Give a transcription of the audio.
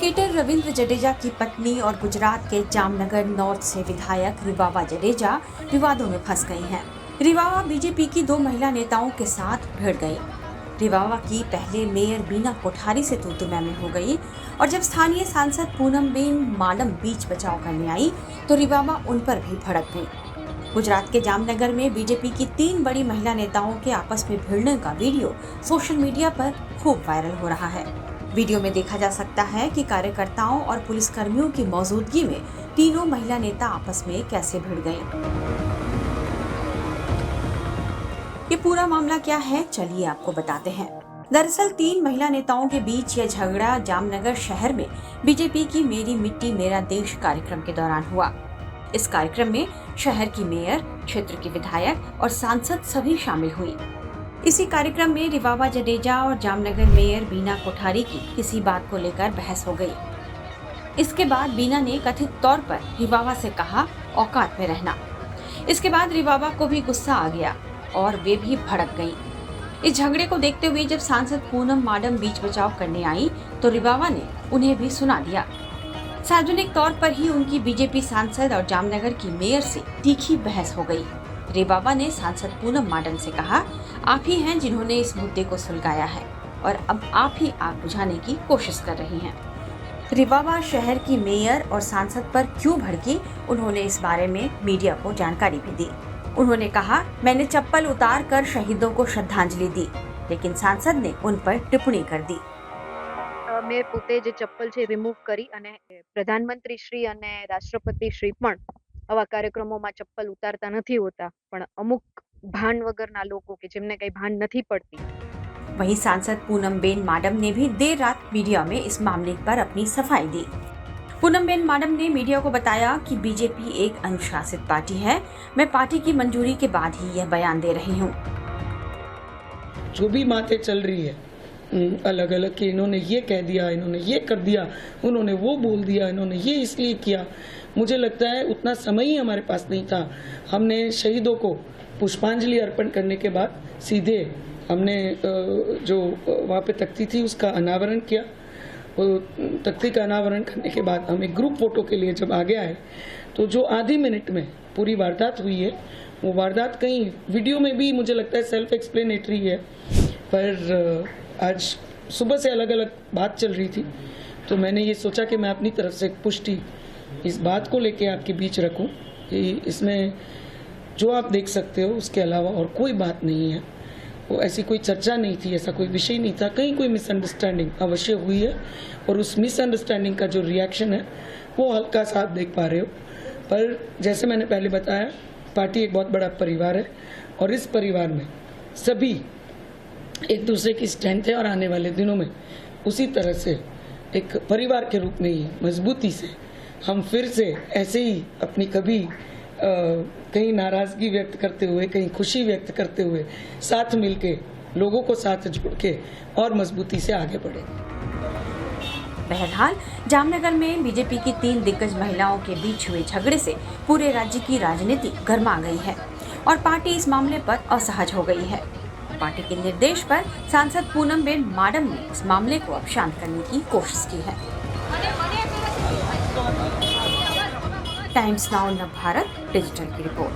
Cricketer Ravindra Jadeja की पत्नी और गुजरात के जामनगर नॉर्थ से विधायक रिवाबा जडेजा विवादों में फंस गई हैं। रिवाबा बीजेपी की 2 महिला नेताओं के साथ भिड़ गई। रिवाबा की पहले मेयर बीना कोठारी से तू-तू मैं हो गई और जब स्थानीय सांसद पूनमबेन माडम बीच बचाव करने आई तो रिवाबा उन पर भी भड़क गई। गुजरात के जामनगर में बीजेपी की 3 बड़ी महिला नेताओं के आपस में भिड़ने का वीडियो सोशल मीडिया पर खूब वायरल हो रहा है। वीडियो में देखा जा सकता है कि कार्यकर्ताओं और पुलिसकर्मियों की मौजूदगी में तीनों महिला नेता आपस में कैसे भिड़ गईं। ये पूरा मामला क्या है, चलिए आपको बताते हैं। दरअसल 3 महिला नेताओं के बीच यह झगड़ा जामनगर शहर में बीजेपी की मेरी मिट्टी मेरा देश कार्यक्रम के दौरान हुआ। इस कार्यक्रम में शहर की मेयर, क्षेत्र की विधायक और सांसद सभी शामिल हुई। इसी कार्यक्रम में रिवाबा जडेजा और जामनगर मेयर बीना कोठारी की किसी बात को लेकर बहस हो गई। इसके बाद बीना ने कथित तौर पर रिवाबा से कहा, औकात में रहना। इसके बाद रिवाबा को भी गुस्सा आ गया और वे भी भड़क गईं। इस झगड़े को देखते हुए जब सांसद पूनम माडम बीच बचाव करने आई तो रिवाबा ने उन्हें भी सुना दिया। सार्वजनिक तौर पर ही उनकी बीजेपी सांसद और जामनगर की मेयर से तीखी बहस हो गई। रिवाबा ने सांसद पूनम माडम से कहा, आप ही हैं जिन्होंने इस मुद्दे को सुलगाया है और अब आप ही आग बुझाने की कोशिश कर रही हैं। रिवाबा शहर की मेयर और सांसद पर क्यों भड़की, उन्होंने इस बारे में मीडिया को जानकारी भी दी। उन्होंने कहा, मैंने चप्पल उतार कर शहीदों को श्रद्धांजलि दी, लेकिन सांसद ने उन पर टिप्पणी कर दी। મેં પોતે જે ચપ્પલ છે રિમૂવ કરી અને પ્રધાનમંત્રી શ્રી અને રાષ્ટ્રપતિ શ્રી પણ આવા કાર્યક્રમોમાં ચપ્પલ ઉતારતા નથી હોતા, પણ અમુક ભાન વગરના લોકો કે જેમને કઈ ભાન નથી પડતી। वहीं सांसद पूनमबेन माडम ने भी देर रात मीडिया में इस मामले पर अपनी सफाई दी। पूनमबेन माडम ने मीडिया को बताया कि बीजेपी एक अनुशासित पार्टी है। मैं पार्टी की मंजूरी के बाद ही यह बयान दे रही हूँ। जो भी बातें चल रही है अलग अलग कि इन्होंने ये कह दिया, इन्होंने ये कर दिया, उन्होंने वो बोल दिया, इन्होंने ये इसलिए किया, मुझे लगता है उतना समय ही हमारे पास नहीं था। हमने शहीदों को पुष्पांजलि अर्पण करने के बाद सीधे हमने जो वहाँ पे तख्ती थी उसका अनावरण किया। वो तख्ती का अनावरण करने के बाद हम एक ग्रुप फोटो के लिए जब आगे आए तो जो आधी मिनट में पूरी वारदात हुई है वो वारदात कहीं वीडियो में भी मुझे लगता है सेल्फ एक्सप्लेनेटरी है, पर आज सुबह से अलग अलग बात चल रही थी तो मैंने ये सोचा कि मैं अपनी तरफ से पुष्टि इस बात को लेके आपके बीच रखूं कि इसमें जो आप देख सकते हो उसके अलावा और कोई बात नहीं है। वो ऐसी कोई चर्चा नहीं थी, ऐसा कोई विषय नहीं था। कहीं कोई मिसअंडरस्टैंडिंग अवश्य हुई है और उस मिसअंडरस्टैंडिंग का जो रिएक्शन है वो हल्का सा आप देख पा रहे हो। पर जैसे मैंने पहले बताया, पार्टी एक बहुत बड़ा परिवार है और इस परिवार में सभी एक दूसरे की स्ट्रेंथ है और आने वाले दिनों में उसी तरह से एक परिवार के रूप में ही मजबूती से हम फिर से ऐसे ही अपनी कभी कहीं नाराजगी व्यक्त करते हुए, कहीं खुशी व्यक्त करते हुए साथ मिलके लोगों को साथ जोड़ के और मजबूती से आगे बढ़े। बहरहाल जामनगर में बीजेपी की 3 दिग्गज महिलाओं के बीच हुए झगड़े से पूरे राज्य की राजनीति गर्मा गई है और पार्टी इस मामले पर असहज हो गई है। पार्टी के निर्देश पर सांसद पूनमबेन माडम ने इस मामले को अब शांत करने की कोशिश की है। टाइम्स नाउ नव भारत डिजिटल की रिपोर्ट।